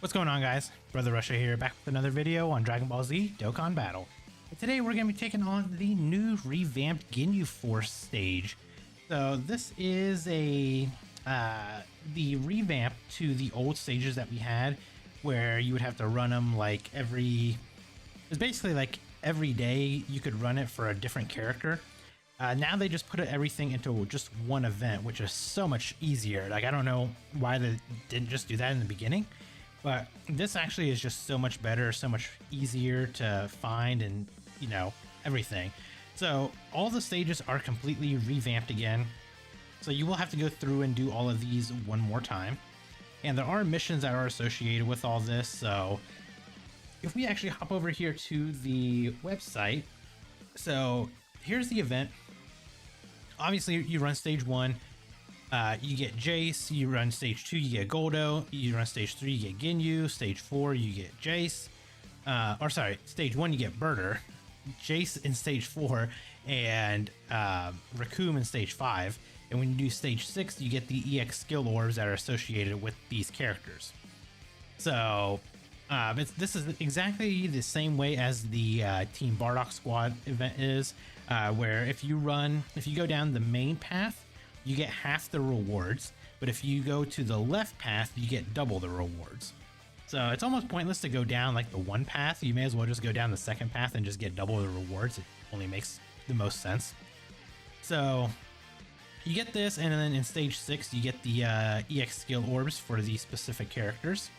What's going on, guys? Brother Russia here, back with another video on Dragon Ball Z Dokkan Battle. And today we're going to be taking on the new revamped GINYU Force stage. So this is the revamp to the old stages that we had, where you would have to run them like it's basically like every day you could run it for a different character. Now they just put everything into just one event, which is so much easier. Like, I don't know why they didn't just do that in the beginning. But this actually is just so much better, so much easier to find, and everything. So all the stages are completely revamped again. So you will have to go through and do all of these one more time. And there are missions that are associated with all this. So if we actually hop over here to the website, so here's the event. Obviously you run stage 1. You get Jace. You run stage 2, you get Goldo. You run stage 3, you get Ginyu. Stage 4, you get Jace. Stage 1, you get Birder. Jace in stage 4, and Raccoon in stage 5. And when you do stage 6, you get the EX skill orbs that are associated with these characters. So this is exactly the same way as the Team Bardock Squad event is, where if you go down the main path, you get half the rewards, but if you go to the left path, you get double the rewards. So it's almost pointless to go down like the one path. You may as well just go down the second path and just get double the rewards. It only makes the most sense. So you get this, and then in stage 6, you get the EX skill orbs for these specific characters.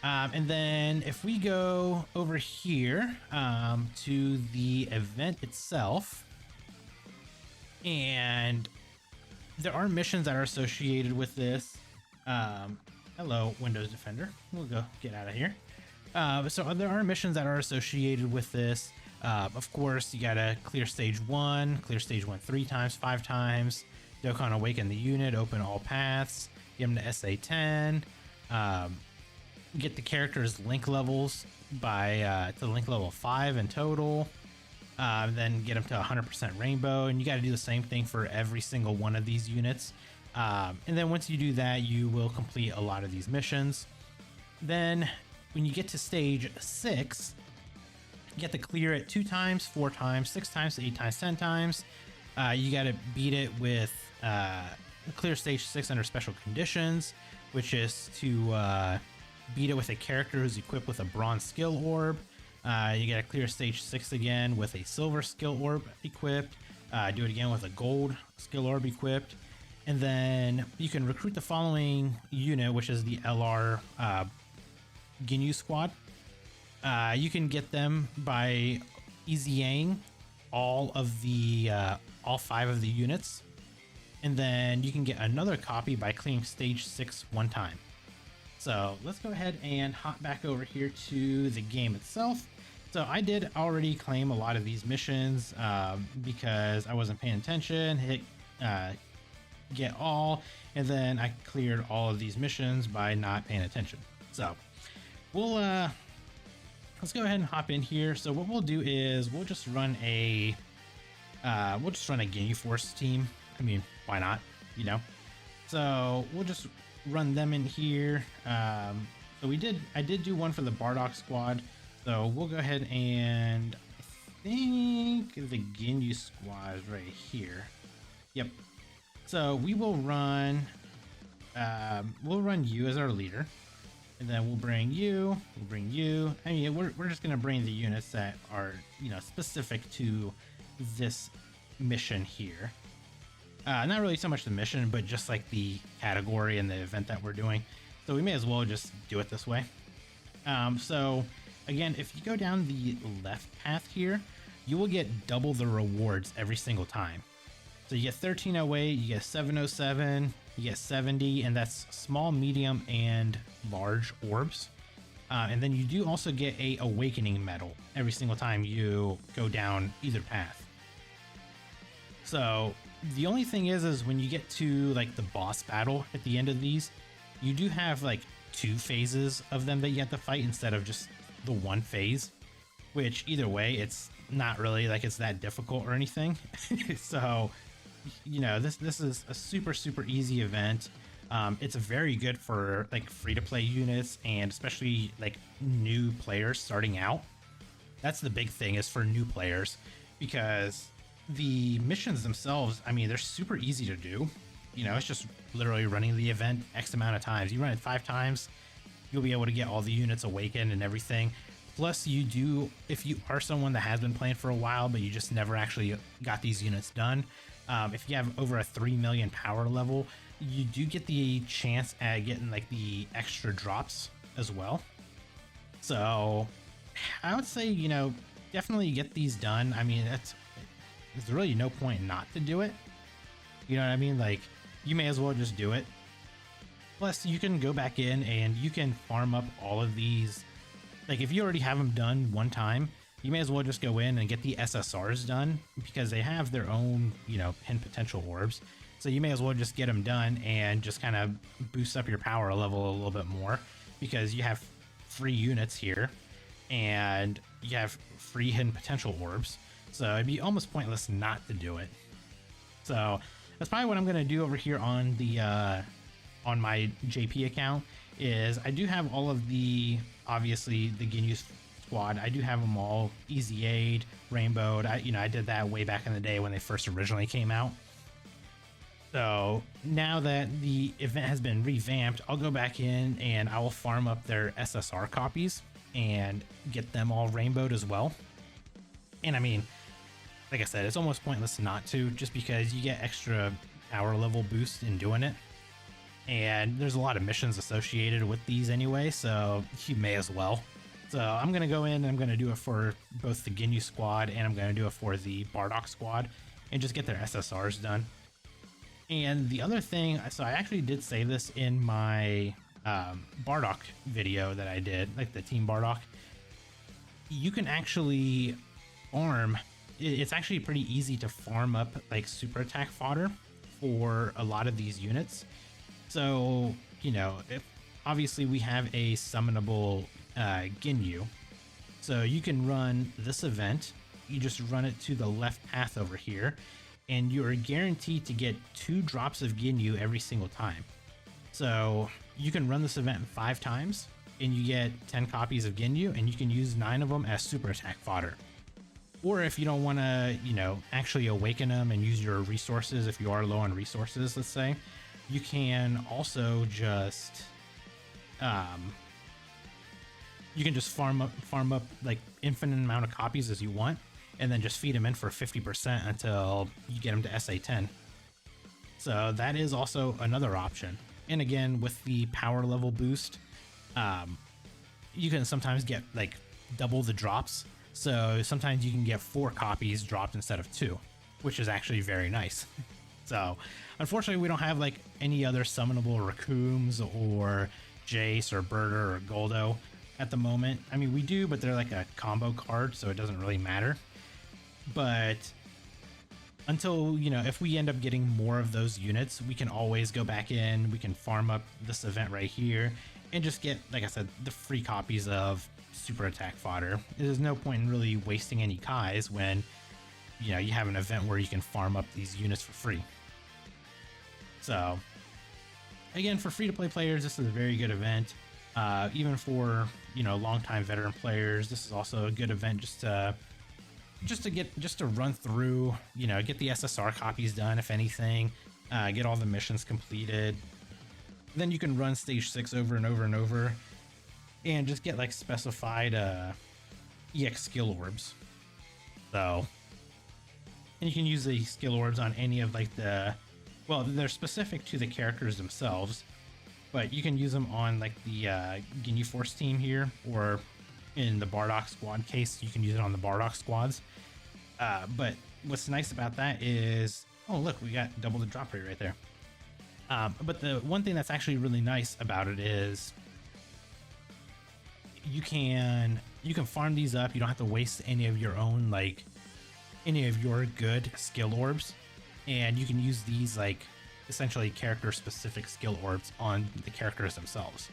And then if we go over here to the event itself, and there are missions that are associated with this. Hello, Windows Defender. We'll go get out of here. So there are missions that are associated with this. Of course, you gotta clear stage 1, clear stage 1 3 times, 5 times. Dokkan awaken the unit, open all paths, get them to SA10. Get the characters' link levels to link level 5 in total. Then get them to 100% rainbow, and you got to do the same thing for every single one of these units. And then once you do that, you will complete a lot of these missions. Then when you get to stage 6, you get to clear it 2 times, 4 times, 6 times, 8 times, 10 times. You got to beat it with clear stage 6 under special conditions, which is to beat it with a character who's equipped with a bronze skill orb. You gotta clear stage 6 again with a silver skill orb equipped. Do it again with a gold skill orb equipped. And then you can recruit the following unit, which is the LR GINYU squad. You can get them by easying all 5 of the units. And then you can get another copy by clearing stage 6 one time. So let's go ahead and hop back over here to the game itself. So I did already claim a lot of these missions because I wasn't paying attention, hit get all, and then I cleared all of these missions by not paying attention. So we'll let's go ahead and hop in here. So what we'll do is we'll just run a GINYU Force team. I mean, why not, So we'll just run them in here. So I did do one for the Bardock squad, so we'll go ahead and I think the GINYU squad is right here. Yep. So we will run you as our leader, and then we'll bring you. I mean, we're just gonna bring the units that are specific to this mission here. Not really so much the mission, but just like the category and the event that we're doing. So we may as well just do it this way. So again, if you go down the left path here, you will get double the rewards every single time. So you get 1308, you get 707, you get 70, and that's small, medium, and large orbs. And then you do also get a awakening medal every single time you go down either path. So the only thing is when you get to like the boss battle at the end of these, you do have like 2 phases of them that you have to fight instead of just the one phase, which either way, it's not really like it's that difficult or anything. So, this is a super easy event. It's very good for like free-to-play units, and especially like new players starting out. That's the big thing, is for new players, because the missions themselves, I mean, they're super easy to do. You know, it's just literally running the event X amount of times. You run it 5 times, you'll be able to get all the units awakened and everything. Plus, you do, if you are someone that has been playing for a while, but you just never actually got these units done, if you have over a 3 million power level, you do get the chance at getting like the extra drops as well. So I would say, you know, definitely get these done. I mean, there's really no point not to do it. You know what I mean? Like, you may as well just do it. Plus, you can go back in and you can farm up all of these. Like, if you already have them done one time, you may as well just go in and get the SSRs done, because they have their own, you know, hidden potential orbs. So you may as well just get them done and just kind of boost up your power level a little bit more, because you have free units here and you have free hidden potential orbs. So it'd be almost pointless not to do it. So that's probably what I'm going to do over here on the on my JP account. Is I do have all of the, obviously the GINYU squad. I do have them all easy aid, rainbowed. I did that way back in the day when they first originally came out. So now that the event has been revamped, I'll go back in and I will farm up their SSR copies and get them all rainbowed as well. And I mean, like I said, it's almost pointless not to, just because you get extra power level boost in doing it. And there's a lot of missions associated with these anyway, so you may as well. So I'm going to go in and I'm going to do it for both the GINYU squad and I'm going to do it for the Bardock squad and just get their SSRs done. And the other thing, so I actually did say this in my Bardock video that I did, like the Team Bardock. You can actually farm, it's actually pretty easy to farm up like super attack fodder for a lot of these units. So, you know, obviously we have a summonable GINYU. So you can run this event, you just run it to the left path over here, and you are guaranteed to get 2 drops of GINYU every single time. So you can run this event 5 times, and you get 10 copies of GINYU, and you can use 9 of them as super attack fodder. Or if you don't want to, you know, actually awaken them and use your resources, if you are low on resources, let's say, you can also just you can just farm up like infinite amount of copies as you want, and then just feed them in for 50% until you get them to SA10. So that is also another option. And again, with the power level boost, you can sometimes get like double the drops. So sometimes you can get 4 copies dropped instead of 2, which is actually very nice. So unfortunately, we don't have like any other summonable Raccoons or Jace or Birder or Goldo at the moment. I mean, we do, but they're like a combo card, so it doesn't really matter. But until, you know, if we end up getting more of those units, we can always go back in, we can farm up this event right here and just get, like I said, the free copies of super attack fodder. There's no point in really wasting any Kais when, you know, you have an event where you can farm up these units for free. So again, for free-to-play players, this is a very good event. Even for, you know, longtime veteran players, this is also a good event just to run through, you know, get the SSR copies done, if anything, get all the missions completed. Then you can run stage 6 over and over and over and just get like specified EX skill orbs. So, and you can use the skill orbs on any of like well, they're specific to the characters themselves, but you can use them on like the GINYU Force team here, or in the Bardock squad case, you can use it on the Bardock squads. But what's nice about that is, oh look, we got double the drop rate right there. But the one thing that's actually really nice about it is you can farm these up. You don't have to waste any of your own, like any of your good skill orbs, and you can use these like essentially character specific skill orbs on the characters themselves.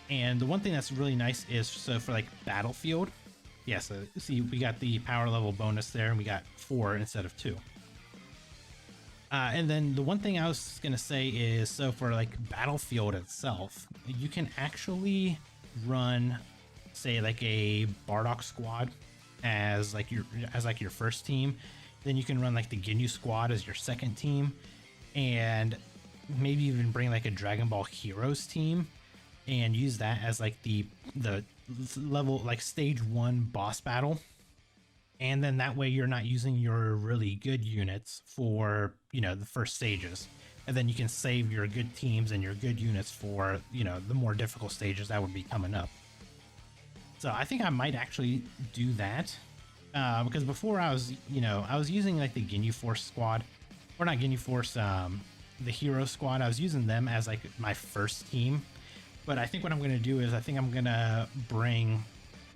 And the one thing that's really nice is, so for like Battlefield, yeah, so see, we got the power level bonus there, and we got 4 instead of 2. And then the one thing I was gonna say is, so for like Battlefield itself, you can actually run, say, like a Bardock squad as like your first team. Then you can run like the Ginyu squad as your second team, and maybe even bring like a Dragon Ball Heroes team and use that as like the level, like stage 1 boss battle. And then that way you're not using your really good units for, you know, the first stages. And then you can save your good teams and your good units for, you know, the more difficult stages that would be coming up. So I think I might actually do that. Because before I was using like the Ginyu Force squad, or not Ginyu Force, the Hero squad. I was using them as like my first team. But I think what I'm going to do is I think I'm going to bring,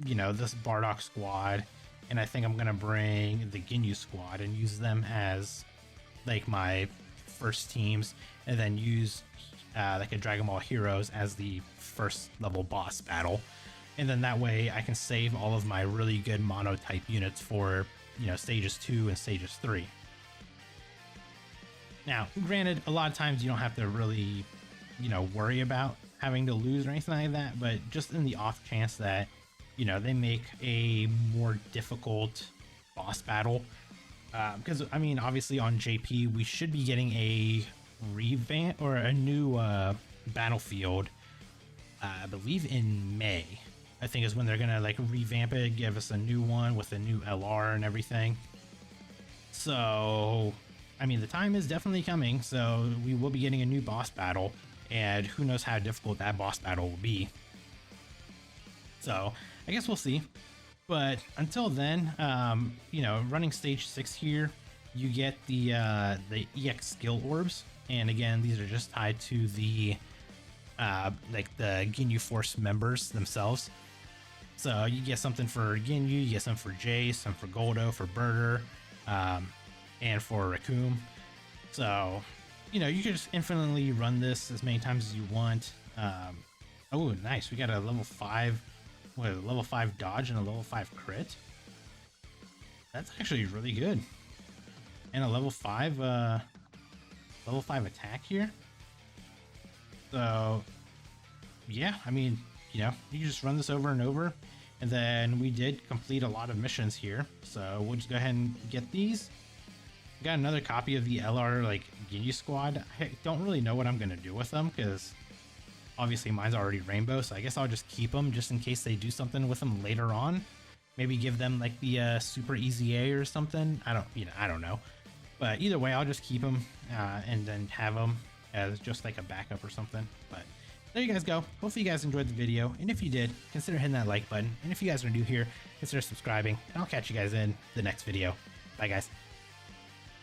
you know, this Bardock squad, and I think I'm going to bring the Ginyu squad and use them as like my first teams, and then use like a Dragon Ball Heroes as the first level boss battle. And then that way I can save all of my really good mono type units for, you know, stages 2 and stages 3. Now, granted, a lot of times you don't have to really, you know, worry about having to lose or anything like that, but just in the off chance that, you know, they make a more difficult boss battle, because I mean, obviously on JP we should be getting a revamp or a new battlefield, I believe in May. I think is when they're gonna like revamp it, give us a new one with a new LR and everything. So I mean, the time is definitely coming, so we will be getting a new boss battle, and who knows how difficult that boss battle will be. So I guess we'll see. But until then, you know, running stage 6 here, you get the EX skill orbs, and again, these are just tied to the like the Ginyu Force members themselves. So you get something for Ginyu, you get some for Jace, some for Goldo, for Birder, and for Raccoon. So, you know, you can just infinitely run this as many times as you want. Oh, nice. We got a level 5, what, a level 5 dodge and a level 5 crit. That's actually really good. And a level 5 attack here. So, yeah, I mean, you know, you just run this over and over. And then we did complete a lot of missions here, so we'll just go ahead and get these. Got another copy of the LR like Ginyu squad. I don't really know what I'm gonna do with them, because obviously mine's already rainbow, so I guess I'll just keep them just in case they do something with them later on. Maybe give them like the super easy A or something. I don't know. But either way, I'll just keep them and then have them as just like a backup or something. But there you guys go. Hopefully you guys enjoyed the video, and if you did, consider hitting that like button, and if you guys are new here, consider subscribing, and I'll catch you guys in the next video. Bye guys.